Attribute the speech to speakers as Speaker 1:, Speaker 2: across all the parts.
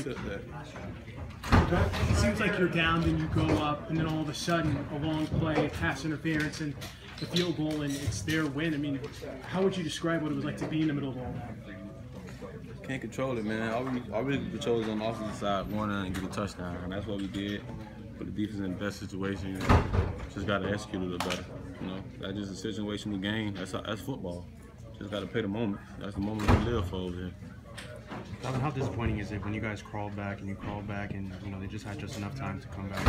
Speaker 1: took that.
Speaker 2: It seems like you're down, then you go up, and then all of a sudden, a long play, pass interference, and the field goal, and it's their win. I mean, how would you describe what it was like to be in the middle of all that?
Speaker 1: Can't control it, man. All we can control is on the offensive side, going in and get a touchdown, and that's what we did. Put the defense in the best situation. You know, just got to execute a little better. You know, that's just a situational game. That's football. Just got to play the moment. That's the moment we live for over here.
Speaker 3: Dalvin, how disappointing is it when you guys crawled back and you know they just had just enough time to come back?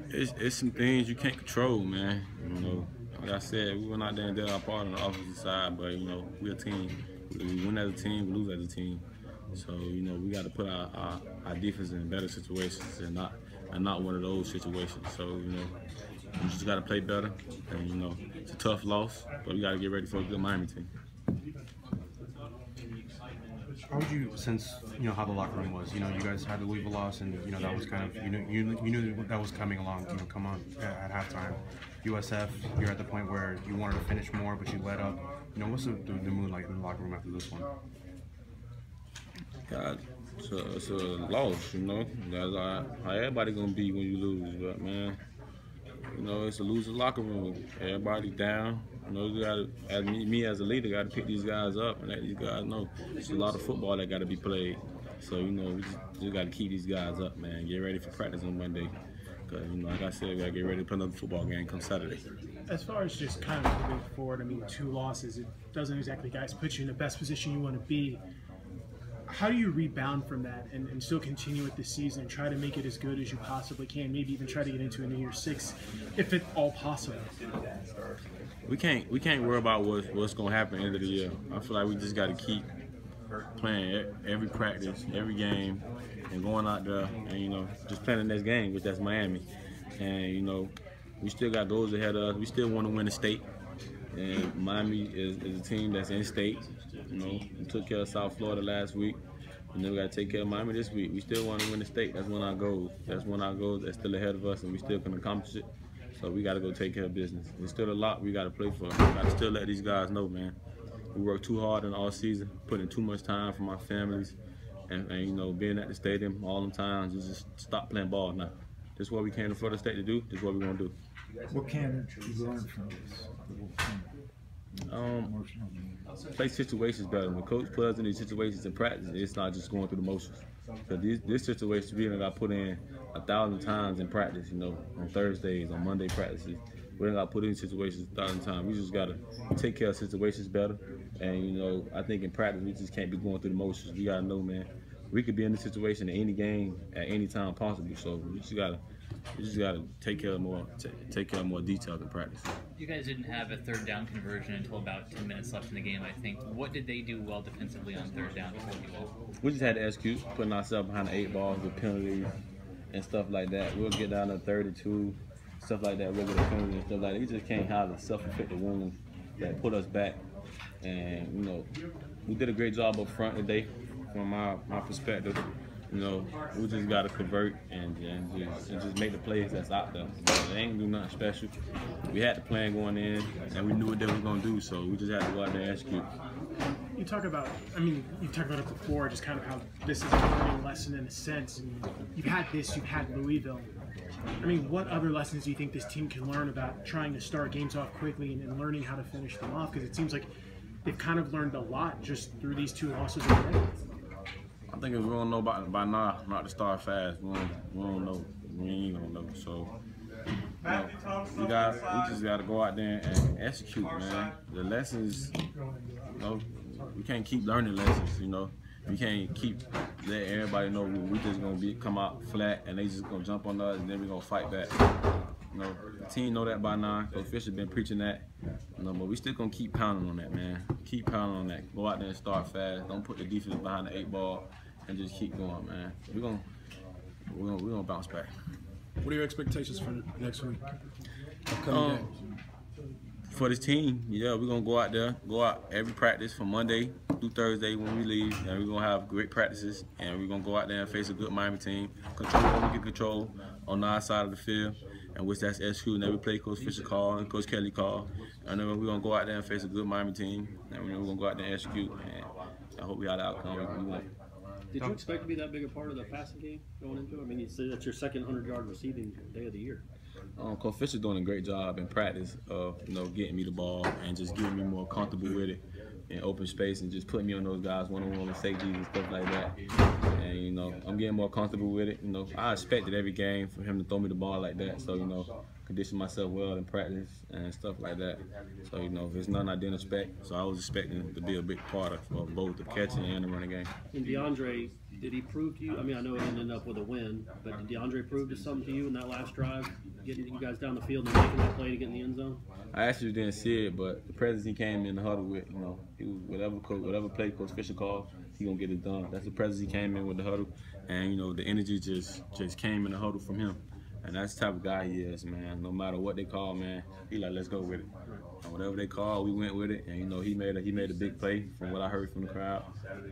Speaker 1: It's some things you can't control, man. You know, like I said, we went out there and did our part on the offensive side, but you know, we're a team. We win as a team, we lose as a team. So you know, we got to put our defense in better situations and not one of those situations. So you know, we just got to play better. And you know, it's a tough loss, but we got to get ready for a good Miami team.
Speaker 3: How would you, since you know how the locker room was, you know, you guys had to leave a loss, and you know that was kind of you knew that was coming along. You know, come on at halftime. USF, you're at the point where you wanted to finish more, but you let up. You know, what's the mood like in the locker room after this one?
Speaker 1: God, it's a loss, you know. That's how everybody gonna be when you lose, but man, you know, it's a loser locker room. Everybody down. You know, you gotta, me as a leader, got to pick these guys up and let these guys know it's a lot of football that got to be played. So you know, we just got to keep these guys up, man. Get ready for practice on Monday. Cause you know, like I said, we got to get ready to play another football game come Saturday.
Speaker 2: As far as just kind of moving forward, I mean, 2 losses, it doesn't exactly, guys, put you in the best position you want to be. How do you rebound from that and still continue with the season and try to make it as good as you possibly can? Maybe even try to get into a New Year's 6, if at all possible.
Speaker 1: We can't worry about what's gonna happen at the end of the year. I feel like we just got to keep playing every practice, every game, and going out there and you know just playing the next game, which that's Miami. And you know we still got goals ahead of us. We still want to win the state. And Miami is a team that's in state. You know, we took care of South Florida last week, and then we got to take care of Miami this week. We still want to win the state. That's one of our goals. That's one of our goals that's still ahead of us, and we still can accomplish it. So we got to go take care of business. There's still a lot we got to play for. We got to still let these guys know, man. We worked too hard in all season, putting too much time for my families, and you know, being at the stadium all the times. Just stop playing ball now. This is what we came to Florida State to do. This is what we're gonna do.
Speaker 4: What can you learn from this?
Speaker 1: Play situations better. When coach put us in these situations in practice, it's not just going through the motions. Because this situation we got put in 1,000 times in practice. You know, on Thursdays, on Monday practices, we don't got put in situations 1,000 times. We just gotta take care of situations better. And you know, I think in practice we just can't be going through the motions. We gotta know, man, we could be in this situation in any game at any time possible. So we just gotta take care of more details in practice.
Speaker 5: You guys didn't have a 3rd down conversion until about 10 minutes left in the game, I think. What did they do well defensively on 3rd down to hold you up?
Speaker 1: We just had to execute, putting ourselves behind the 8 balls with penalties and stuff like that. We'll get down to 32, stuff like that. We'll get a penalty and stuff like that. We just can't have the self-inflicted wounds that put us back. And you know, we did a great job up front today, from my perspective. You know, we just got to convert and just make the plays that's out there. They ain't do nothing special. We had the plan going in, and we knew what they were going to do, so we just had to go out there and execute.
Speaker 2: You talk about, I mean, you talked about it before, just kind of how this is a learning lesson in a sense. You've had this, you've had Louisville. I mean, what other lessons do you think this team can learn about trying to start games off quickly and learning how to finish them off? Because it seems like they've kind of learned a lot just through these 2 losses already.
Speaker 1: I think if we don't know by now not to start fast, we don't know. We ain't gonna know. So you know, we just gotta go out there and execute, man. The lessons, you know, we can't keep learning lessons, you know. We can't keep letting everybody know we just gonna come out flat and they just gonna jump on us and then we gonna fight back. You know, the team know that by now. Coach Fisher been preaching that. You know, but we still gonna keep pounding on that, man. Keep pounding on that. Go out there and start fast. Don't put the defense behind the 8 ball, and just keep going, man. We're gonna bounce back.
Speaker 6: What are your expectations for next week?
Speaker 1: For this team, yeah, we're gonna go out every practice from Monday through Thursday when we leave, and we're gonna have great practices, and we're gonna go out there and face a good Miami team. Control what we can control on our side of the field, and which that's executing every play Coach Fisher called and Coach Kelly called. And then we're gonna go out there and face a good Miami team, and we're gonna go out there and execute. And I hope we have the outcome we want.
Speaker 7: Did you expect to be that big a part of the passing game going into it? I mean, you said that's your second 100-yard receiving day of the year.
Speaker 1: Coach Fisher's doing a great job in practice of getting me the ball and just getting me more comfortable with it in open space and just putting me on those guys one-on-one with safeties and stuff like that. And I'm getting more comfortable with it. I expected every game for him to throw me the ball like that. So condition myself well in practice and stuff like that. So it's nothing I didn't expect. So I was expecting to be a big part of both the catching and the running game.
Speaker 7: And DeAndre, did he prove to you? I mean, I know it didn't end up with a win, but did DeAndre prove something to you in that last drive, getting you guys down the field and making that play to get in the end zone?
Speaker 1: I actually didn't see it, but the presence he came in the huddle with, he was whatever play Coach Fisher called, he gonna get it done. That's the presence he came in with the huddle, and the energy just came in the huddle from him, and that's the type of guy he is, man. No matter what they call, man, he like, let's go with it. And whatever they call, we went with it, and he made a big play from what I heard from the crowd,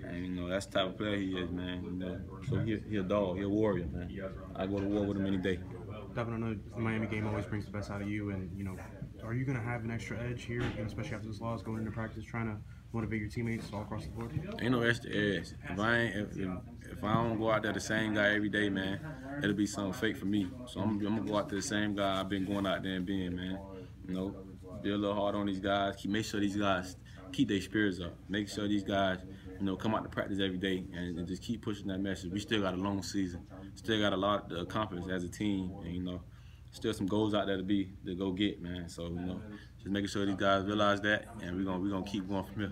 Speaker 1: and that's the type of player he is, man. So he a dog, he a warrior, man. I go to war with him any day.
Speaker 3: Dalvin, I know the Miami game always brings the best out of you, and are you going to have an extra edge here, especially after this loss, going into practice, trying to motivate your teammates all across the board?
Speaker 1: Ain't no extra edge. If I don't go out there the same guy every day, man, it'll be something fake for me. So I'm gonna go out there the same guy I've been going out there and being, man. Be a little hard on these guys. Make sure these guys keep their spirits up. Make sure these guys, come out to practice every day and just keep pushing that message. We still got a long season. Still got a lot to accomplish as a team, and still some goals out there to go get, man. So just making sure these guys realize that, and we're gonna keep going from here.